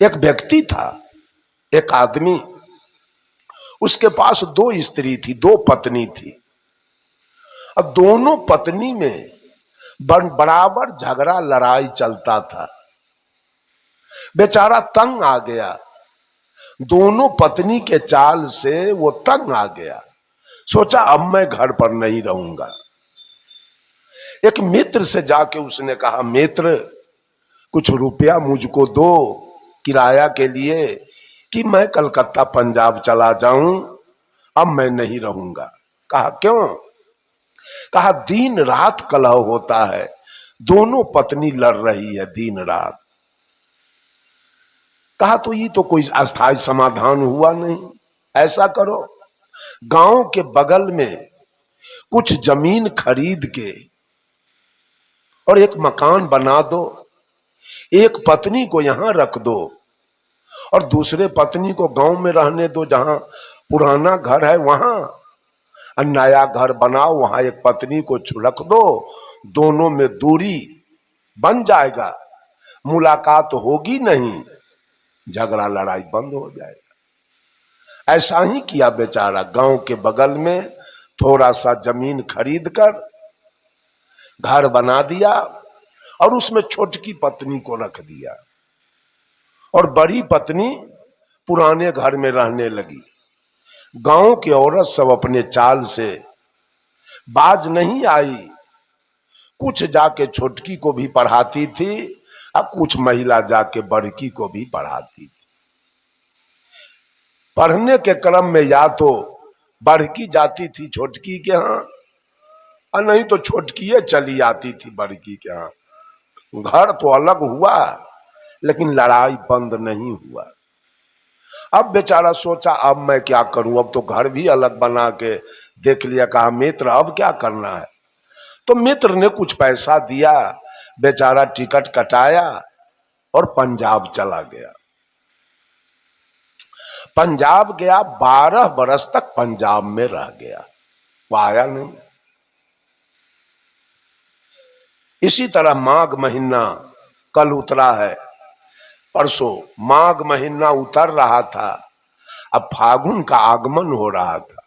एक व्यक्ति था, एक आदमी, उसके पास दो स्त्री थी, दो पत्नी थी। अब दोनों पत्नी में बराबर झगड़ा लड़ाई चलता था। बेचारा तंग आ गया, दोनों पत्नी के चाल से वो तंग आ गया। सोचा अब मैं घर पर नहीं रहूंगा। एक मित्र से जाके उसने कहा, मित्र कुछ रुपया मुझको दो किराया के लिए कि मैं कलकत्ता पंजाब चला जाऊं, अब मैं नहीं रहूंगा। कहा क्यों? कहा दिन रात कलह होता है, दोनों पत्नी लड़ रही है दिन रात। कहा तो ये तो कोई अस्थायी समाधान हुआ नहीं। ऐसा करो, गांव के बगल में कुछ जमीन खरीद के और एक मकान बना दो, एक पत्नी को यहां रख दो और दूसरे पत्नी को गांव में रहने दो, जहां पुराना घर है वहां, और नया घर बनाओ, वहां एक पत्नी को रख दो, दोनों में दूरी बन जाएगा, मुलाकात होगी नहीं, झगड़ा लड़ाई बंद हो जाएगा। ऐसा ही किया बेचारा। गांव के बगल में थोड़ा सा जमीन खरीद कर घर बना दिया और उसमें छोटकी पत्नी को रख दिया और बड़ी पत्नी पुराने घर में रहने लगी। गांव की औरत सब अपने चाल से बाज नहीं आई, कुछ जाके छोटकी को भी पढ़ाती थी और कुछ महिला जाके बड़की को भी पढ़ाती थी। पढ़ने के क्रम में या तो बड़की जाती थी छोटकी के यहाँ और नहीं तो छोटकी चली आती थी बड़की के यहाँ। घर तो अलग हुआ लेकिन लड़ाई बंद नहीं हुआ। अब बेचारा सोचा अब मैं क्या करूं, अब तो घर भी अलग बना के देख लिया। कहा मित्र अब क्या करना है? तो मित्र ने कुछ पैसा दिया, बेचारा टिकट कटाया और पंजाब चला गया। पंजाब गया, 12 बरस तक पंजाब में रह गया, वो आया नहीं। इसी तरह माघ महीना कल उतरा है, परसों माघ महीना उतर रहा था, अब फागुन का आगमन हो रहा था।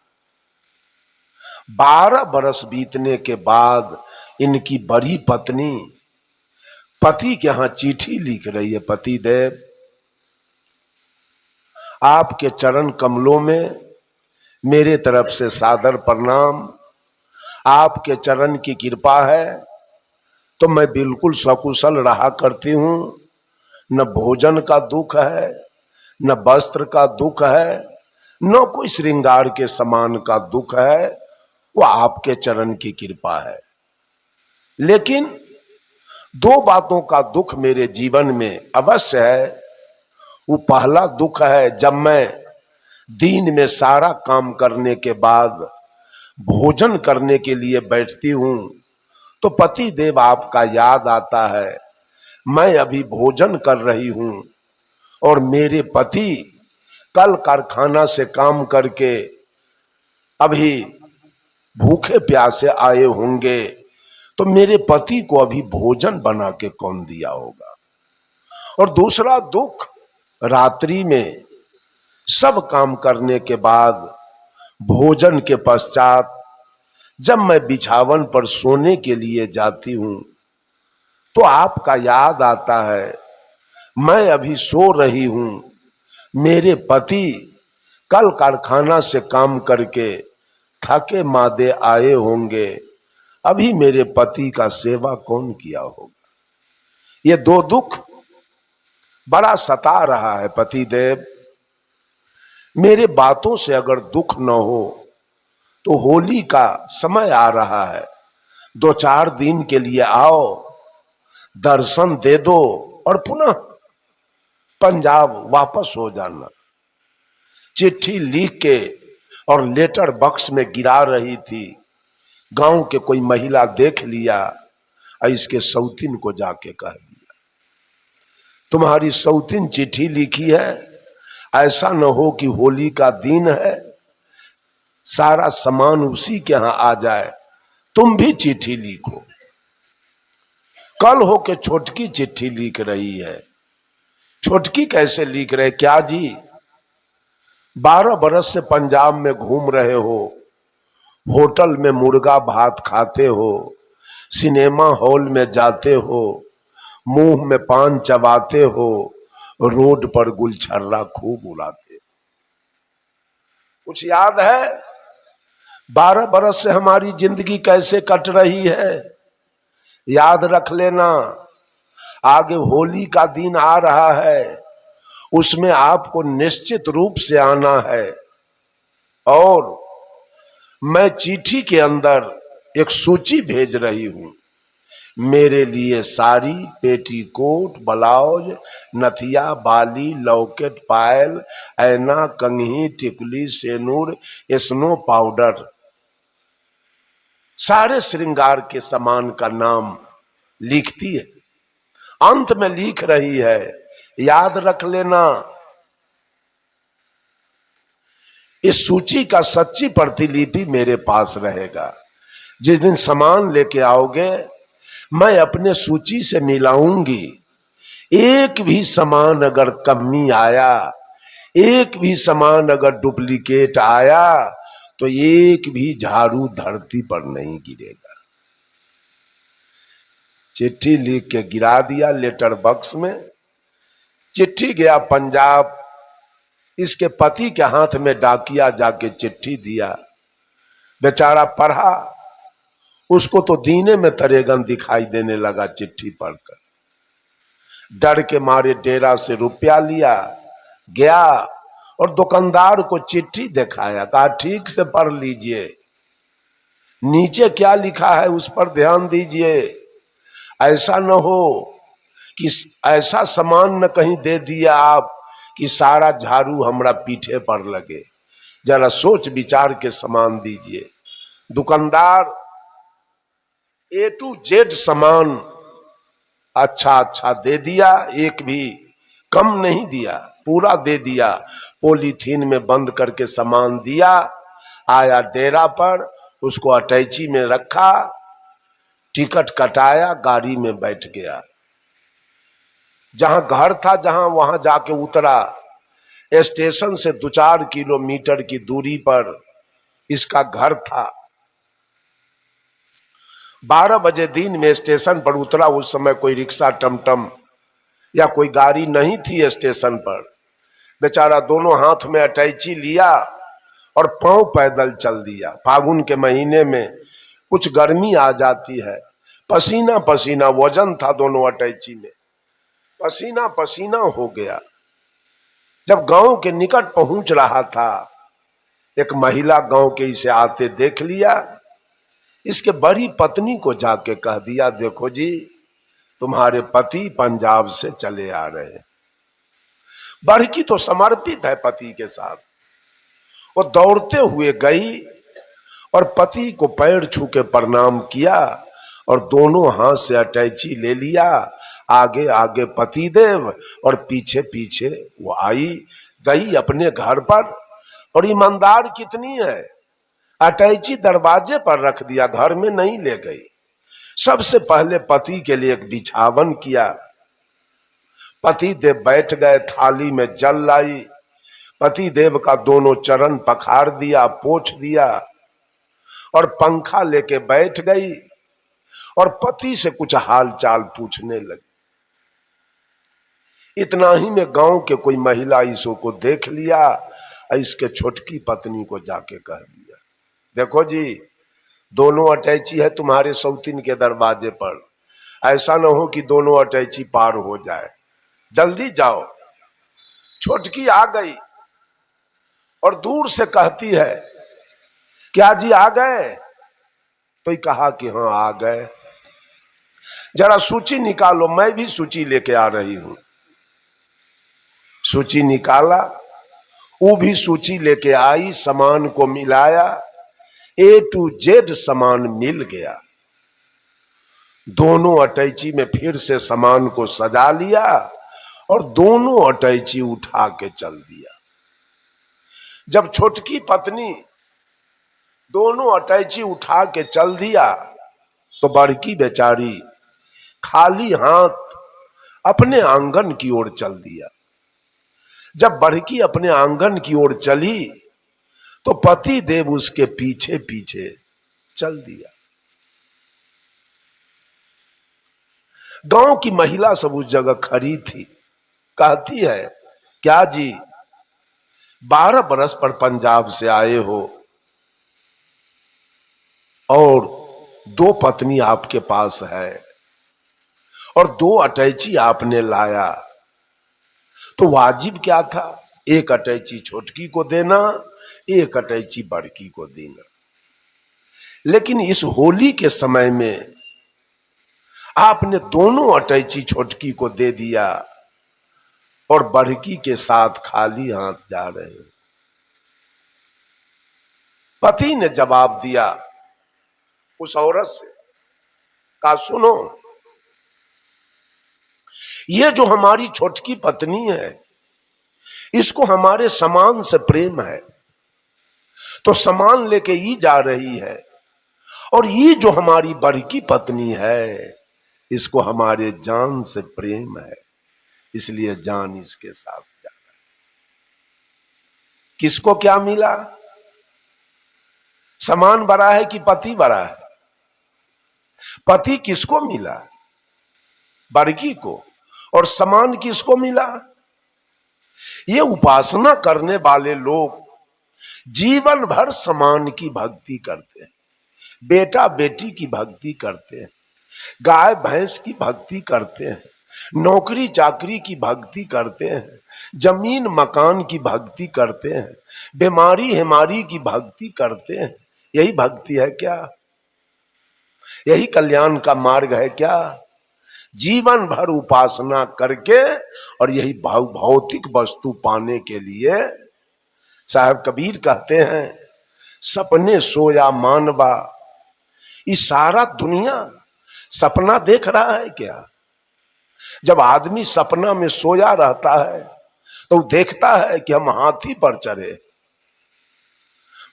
12 बरस बीतने के बाद इनकी बड़ी पत्नी पति के यहां चिट्ठी लिख रही है, पति देव आपके चरण कमलों में मेरे तरफ से सादर प्रणाम, आपके चरण की कृपा है तो मैं बिल्कुल सकुशल रहा करती हूं, न भोजन का दुख है, न वस्त्र का दुख है, न कोई श्रृंगार के सामान का दुख है, वो आपके चरण की कृपा है। लेकिन दो बातों का दुख मेरे जीवन में अवश्य है। वो पहला दुख है, जब मैं दिन में सारा काम करने के बाद भोजन करने के लिए बैठती हूं तो पति देव आपका याद आता है। मैं अभी भोजन कर रही हूं और मेरे पति कल कारखाना से काम करके अभी भूखे प्यासे आए होंगे, तो मेरे पति को अभी भोजन बना के कौन दिया होगा। और दूसरा दुख, रात्रि में सब काम करने के बाद भोजन के पश्चात जब मैं बिछावन पर सोने के लिए जाती हूं तो आपका याद आता है। मैं अभी सो रही हूं, मेरे पति कल कारखाना से काम करके थके मादे आए होंगे, अभी मेरे पति का सेवा कौन किया होगा। ये दो दुख बड़ा सता रहा है पति देव। मेरे बातों से अगर दुख न हो तो होली का समय आ रहा है, 2-4 दिन के लिए आओ, दर्शन दे दो और पुनः पंजाब वापस हो जाना। चिट्ठी लिख के और लेटर बॉक्स में गिरा रही थी, गांव के कोई महिला देख लिया और इसके सौतीन को जाके कह दिया तुम्हारी सौतीन चिट्ठी लिखी है, ऐसा न हो कि होली का दिन है सारा सामान उसी के यहां आ जाए, तुम भी चिट्ठी लिखो। कल हो के छोटकी चिट्ठी लिख रही है छोटकी कैसे लिख रहे, क्या जी 12 बरस से पंजाब में घूम रहे हो, होटल में मुर्गा भात खाते हो, सिनेमा हॉल में जाते हो, मुंह में पान चबाते हो, रोड पर गुलछर्रा खूब उड़ाते हो। कुछ याद है 12 बरस से हमारी जिंदगी कैसे कट रही है? याद रख लेना, आगे होली का दिन आ रहा है, उसमें आपको निश्चित रूप से आना है। और मैं चिट्ठी के अंदर एक सूची भेज रही हूं, मेरे लिए साड़ी, पेटीकोट, ब्लाउज, नथिया, बाली, लॉकेट, पायल, ऐना, कंघी, टिकुली, सेनूर, स्नो पाउडर, सारे श्रृंगार के सामान का नाम लिखती है, अंत में लिख रही है, याद रख लेना। इस सूची का सच्ची प्रतिलिपि मेरे पास रहेगा। जिस दिन सामान लेके आओगे मैं अपने सूची से मिलाऊंगी, एक भी सामान अगर कमी आया, एक भी सामान अगर डुप्लीकेट आया तो एक भी झाड़ू धरती पर नहीं गिरेगा। चिट्ठी लिख के गिरा दिया लेटर बॉक्स में। चिट्ठी गया पंजाब, इसके पति के हाथ में डाकिया जाके चिट्ठी दिया, बेचारा पढ़ा, उसको तो दीने में तरेगन दिखाई देने लगा। चिट्ठी पढ़कर डर के मारे डेरा से रुपया लिया, गया और दुकानदार को चिट्ठी दिखाया, कहा ठीक से पढ़ लीजिए, नीचे क्या लिखा है उस पर ध्यान दीजिए, ऐसा न हो कि ऐसा सामान न कहीं दे दिया आप कि सारा झाड़ू हमरा पीठे पर लगे, जरा सोच विचार के सामान दीजिए। दुकानदार A to Z सामान अच्छा अच्छा दे दिया, एक भी कम नहीं दिया, पूरा दे दिया, पॉलीथीन में बंद करके सामान दिया। आया डेरा पर, उसको अटैची में रखा, टिकट कटाया, गाड़ी में बैठ गया। जहां घर था जहां वहां जाके उतरा। स्टेशन से 2-4 किलोमीटर की दूरी पर इसका घर था। 12 बजे दिन में स्टेशन पर उतरा। उस समय कोई रिक्शा, टमटम या कोई गाड़ी नहीं थी स्टेशन पर। बेचारा दोनों हाथ में अटैची लिया और पांव पैदल चल दिया। फागुन के महीने में कुछ गर्मी आ जाती है, पसीना पसीना, वजन था दोनों अटैची में, पसीना पसीना हो गया। जब गांव के निकट पहुंच रहा था, एक महिला गांव के इसे आते देख लिया। इसके बड़ी पत्नी को जाके कह दिया, देखो जी तुम्हारे पति पंजाब से चले आ रहे हैं। बड़की तो समर्पित है पति के साथ, वो दौड़ते हुए गई और पति को पैर छू के प्रणाम किया और दोनों हाथ से अटैची ले लिया। आगे आगे पतिदेव और पीछे पीछे वो आई, गई अपने घर पर। और ईमानदार कितनी है, अटैची दरवाजे पर रख दिया, घर में नहीं ले गई। सबसे पहले पति के लिए एक बिछावन किया। पति देव बैठ गए, थाली में जल लाई, पति देव का दोनों चरण पखार दिया, पोंछ दिया और पंखा लेके बैठ गई और पति से कुछ हाल चाल पूछने लगी। इतना ही में गांव के कोई महिला इसो को देख लिया, इसके छोटकी पत्नी को जाके कह दिया, देखो जी दोनों अटैची है तुम्हारे सौतीन के दरवाजे पर, ऐसा न हो कि दोनों अटैची पार हो जाए, जल्दी जाओ। छोटकी आ गई और दूर से कहती है, क्या जी आ गए? तो कहा कि हाँ आ गए, जरा सूची निकालो, मैं भी सूची लेके आ रही हूं। सूची निकाला, वो भी सूची लेके आई, सामान को मिलाया, A to Z सामान मिल गया। दोनों अटैची में फिर से सामान को सजा लिया और दोनों अटैची उठा के चल दिया। जब छोटकी पत्नी दोनों अटैची उठा के चल दिया तो बड़की बेचारी खाली हाथ अपने आंगन की ओर चल दिया। जब बड़की अपने आंगन की ओर चली तो पति देव उसके पीछे पीछे चल दिया। गांव की महिला सब उस जगह खड़ी थी। कहती है, क्या जी 12 बरस पर पंजाब से आए हो और 2 पत्नी आपके पास है और 2 अटैची आपने लाया, तो वाजिब क्या था? 1 अटैची छोटकी को देना, 1 अटैची बड़की को देना। लेकिन इस होली के समय में आपने दोनों अटैची छोटकी को दे दिया और बड़की के साथ खाली हाथ जा रहे हो। पति ने जवाब दिया उस औरत से, कहा सुनो, ये जो हमारी छोटकी पत्नी है इसको हमारे सामान से प्रेम है, तो सामान लेके ये जा रही है, और ये जो हमारी बड़की पत्नी है इसको हमारे जान से प्रेम है, इसलिए जान इसके साथ जा रहा है। किसको क्या मिला? सामान बड़ा है कि पति बड़ा है? पति किसको मिला? बड़की को। और सामान किसको मिला? ये उपासना करने वाले लोग जीवन भर समान की भक्ति करते हैं, बेटा बेटी की भक्ति करते हैं, गाय भैंस की भक्ति करते हैं, नौकरी चाकरी की भक्ति करते हैं, जमीन मकान की भक्ति करते हैं, बीमारी हिमारी की भक्ति करते हैं। यही भक्ति है क्या? यही कल्याण का मार्ग है क्या? जीवन भर उपासना करके और यही भौतिक वस्तु पाने के लिए। साहब कबीर कहते हैं, सपने सोया मानवा, ये सारा दुनिया सपना देख रहा है क्या? जब आदमी सपना में सोया रहता है तो देखता है कि हम हाथी पर चढ़े,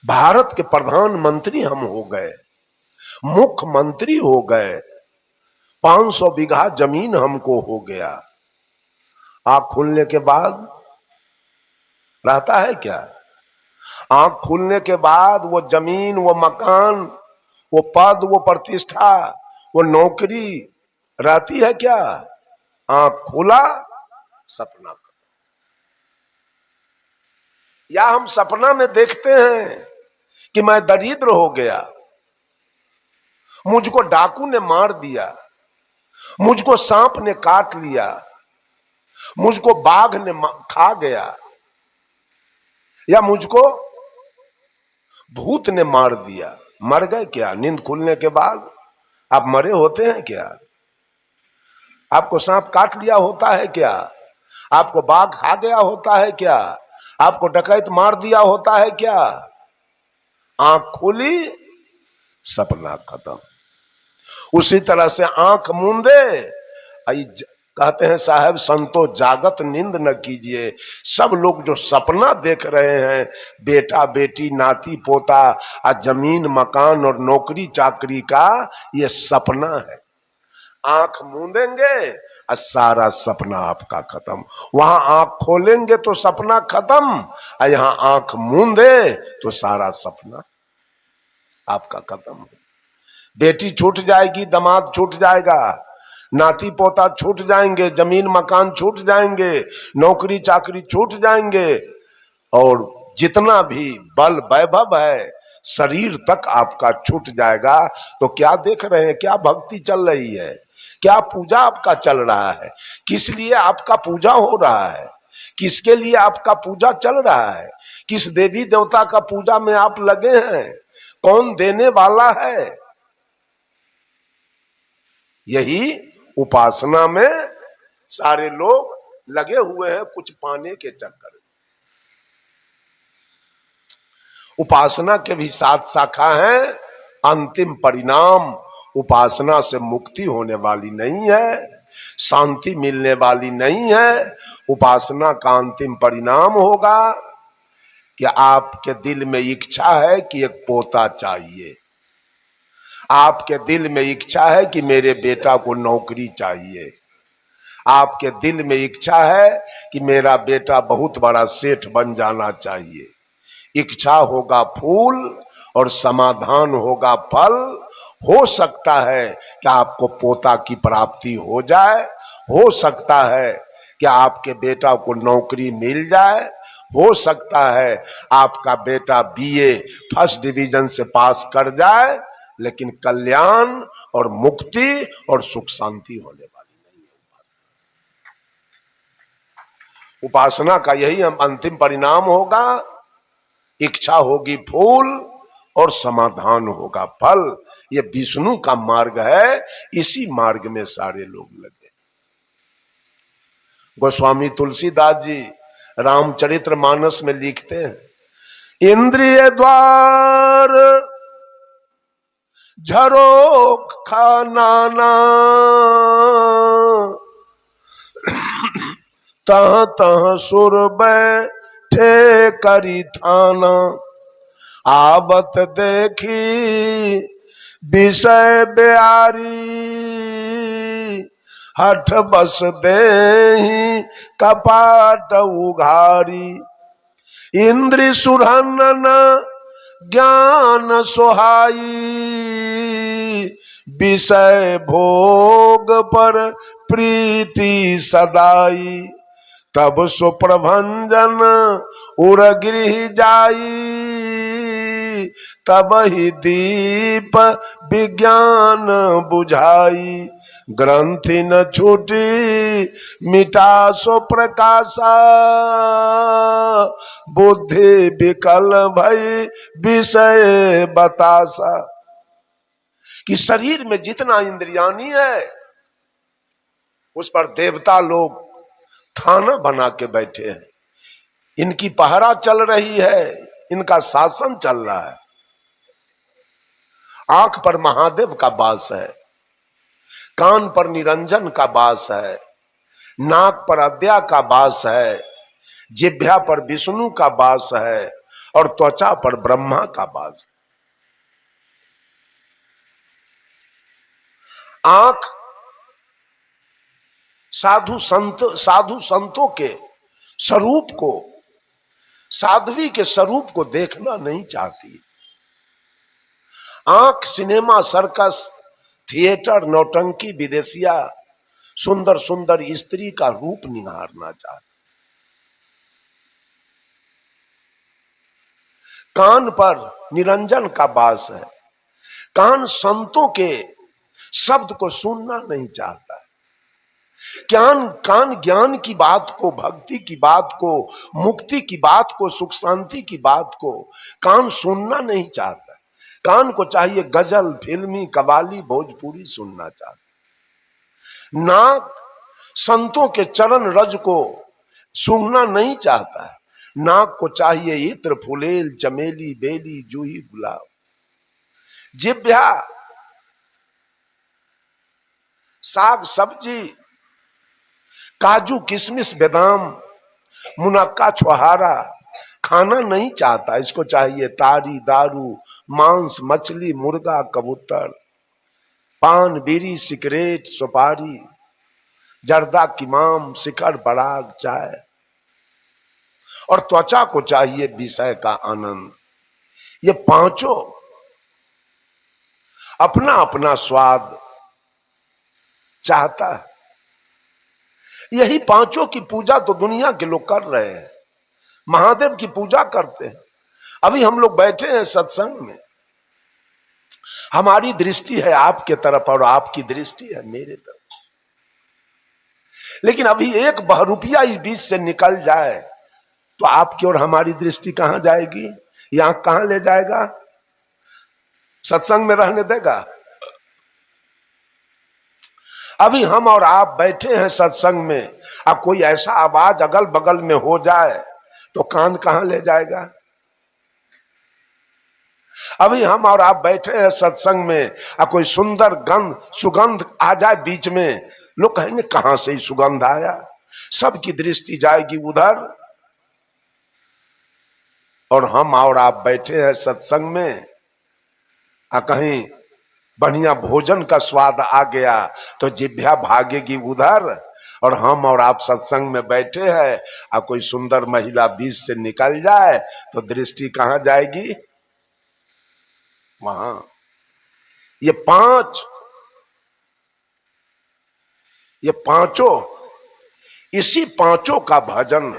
भारत के प्रधानमंत्री हम हो गए, मुख्यमंत्री हो गए, 500 बीघा जमीन हमको हो गया। आंख खुलने के बाद रहता है क्या? आंख खुलने के बाद वो जमीन, वो मकान, वो पद, वो प्रतिष्ठा, वो नौकरी रहती है क्या? आंख खुला सपना का। या हम सपना में देखते हैं कि मैं दरिद्र हो गया, मुझको डाकू ने मार दिया, मुझको सांप ने काट लिया, मुझको बाघ ने खा गया, या मुझको भूत ने मार दिया। मर गए क्या? नींद खुलने के बाद आप मरे होते हैं क्या? आपको सांप काट लिया होता है क्या? आपको बाघ खा गया होता है क्या? आपको डकैत मार दिया होता है क्या? आंख खुली सपना खत्म। उसी तरह से आंख मूंदे, कहते हैं साहब संतो जागत नींद न कीजिए। सब लोग जो सपना देख रहे हैं, बेटा बेटी नाती पोता और जमीन मकान और नौकरी चाकरी का, ये सपना है। आंख मूंदेंगे और सारा सपना आपका खत्म। वहां आंख खोलेंगे तो सपना खत्म, और यहां आंख मूंदे तो सारा सपना आपका खत्म। बेटी छूट जाएगी, दामाद छूट जाएगा, नाती पोता छूट जाएंगे, जमीन मकान छूट जाएंगे, नौकरी चाकरी छूट जाएंगे, और जितना भी बल वैभव है शरीर तक आपका छूट जाएगा। तो क्या देख रहे हैं? क्या भक्ति चल रही है? क्या पूजा आपका चल रहा है? किस लिए आपका पूजा हो रहा है? किसके लिए आपका पूजा चल रहा है? किस देवी देवता का पूजा में आप लगे हैं? कौन देने वाला है? यही उपासना में सारे लोग लगे हुए हैं, कुछ पाने के चक्कर में। उपासना के भी 7 शाखा हैं। अंतिम परिणाम उपासना से मुक्ति होने वाली नहीं है, शांति मिलने वाली नहीं है। उपासना का अंतिम परिणाम होगा कि आपके दिल में इच्छा है कि एक पोता चाहिए, आपके दिल में इच्छा है कि मेरे बेटा को नौकरी चाहिए, आपके दिल में इच्छा है कि मेरा बेटा बहुत बड़ा सेठ बन जाना चाहिए, इच्छा होगा फूल और समाधान होगा फल। हो सकता है कि आपको पोता की प्राप्ति हो जाए, हो सकता है कि आपके बेटा को नौकरी मिल जाए, हो सकता है आपका बेटा बीए फर्स्ट डिवीजन से पास कर जाए, लेकिन कल्याण और मुक्ति और सुख शांति होने वाली नहीं है। उपासना का यही अंतिम परिणाम होगा, इच्छा होगी फूल और समाधान होगा फल। ये विष्णु का मार्ग है, इसी मार्ग में सारे लोग लगे। गोस्वामी तुलसीदास जी रामचरितमानस में लिखते हैं, इंद्रिय द्वार झरोख खानाना, तह तह सुर बैठे करी थाना, आवत देखी विषय ब्यारी, हठ बस देहि कपाट उघारी, इंद्रि सुरहनन ज्ञान सोहाई, विषय भोग पर प्रीति सदाई, तब सुप्रभंजन उर गृह जाई, तब ही दीप विज्ञान बुझाई, ग्रंथि न छूटी मिटा सो प्रकाशा, बुद्धि विकल भई विषय बतासा। कि शरीर में जितना इंद्रियानी है उस पर देवता लोग थाना बना के बैठे हैं, इनकी पहरा चल रही है, इनका शासन चल रहा है। आंख पर महादेव का वास है, कान पर निरंजन का वास है, नाक पर अद्या का वास है, जिह्वा पर विष्णु का वास है और त्वचा पर ब्रह्मा का वास है। आंख साधु संतों के स्वरूप को, साध्वी के स्वरूप को देखना नहीं चाहती। आंख सिनेमा, सर्कस, थिएटर, नौटंकी, विदेशिया, सुंदर सुंदर स्त्री का रूप निहारना चाहती। कान पर निरंजन का वास है, कान संतों के शब्द को सुनना नहीं चाहता है। कान ज्ञान की बात को, भक्ति की बात को, मुक्ति की बात को, सुख शांति की बात को कान सुनना नहीं चाहता। कान को चाहिए गजल, फिल्मी, कव्वाली, भोजपुरी सुनना चाहता। नाक संतों के चरण रज को सूंघना नहीं चाहता है। नाक को चाहिए इत्र, फुलेल, चमेली, बेली, जूही, गुलाब। जिह्वा साग सब्जी, काजू, किशमिश, बादाम, मुनक्का, छुहारा खाना नहीं चाहता। इसको चाहिए तारी, दारू, मांस, मछली, मुर्गा, कबूतर, पान, बीड़ी, सिगरेट, सुपारी, जर्दा, किमाम, शिखर, पराग, चाय। और त्वचा को चाहिए विषय का आनंद। ये पांचों अपना अपना स्वाद चाहता है। यही पांचों की पूजा तो दुनिया के लोग कर रहे हैं, महादेव की पूजा करते हैं। अभी हम लोग बैठे हैं सत्संग में, हमारी दृष्टि है आपके तरफ और आपकी दृष्टि है मेरे तरफ, लेकिन अभी एक बहरूपिया इस बीच से निकल जाए तो आपकी और हमारी दृष्टि कहां जाएगी? यहां कहां ले जाएगा? सत्संग में रहने देगा? अभी हम और आप बैठे हैं सत्संग में, अब कोई ऐसा आवाज अगल बगल में हो जाए तो कान कहां ले जाएगा? अभी हम और आप बैठे हैं सत्संग में, अब कोई सुंदर सुगंध आ जाए बीच में, लोग कहेंगे कहां से ही सुगंध आया? सबकी दृष्टि जाएगी उधर। और हम और आप बैठे हैं सत्संग में, कहीं बढ़िया भोजन का स्वाद आ गया तो जिह्वा भागेगी उधर, और हम और आप सत्संग में बैठे हैं और कोई सुंदर महिला बीच से निकल जाए तो दृष्टि कहां जाएगी? वहां। ये पांचों, इसी पांचों का भजन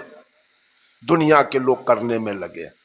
दुनिया के लोग करने में लगे।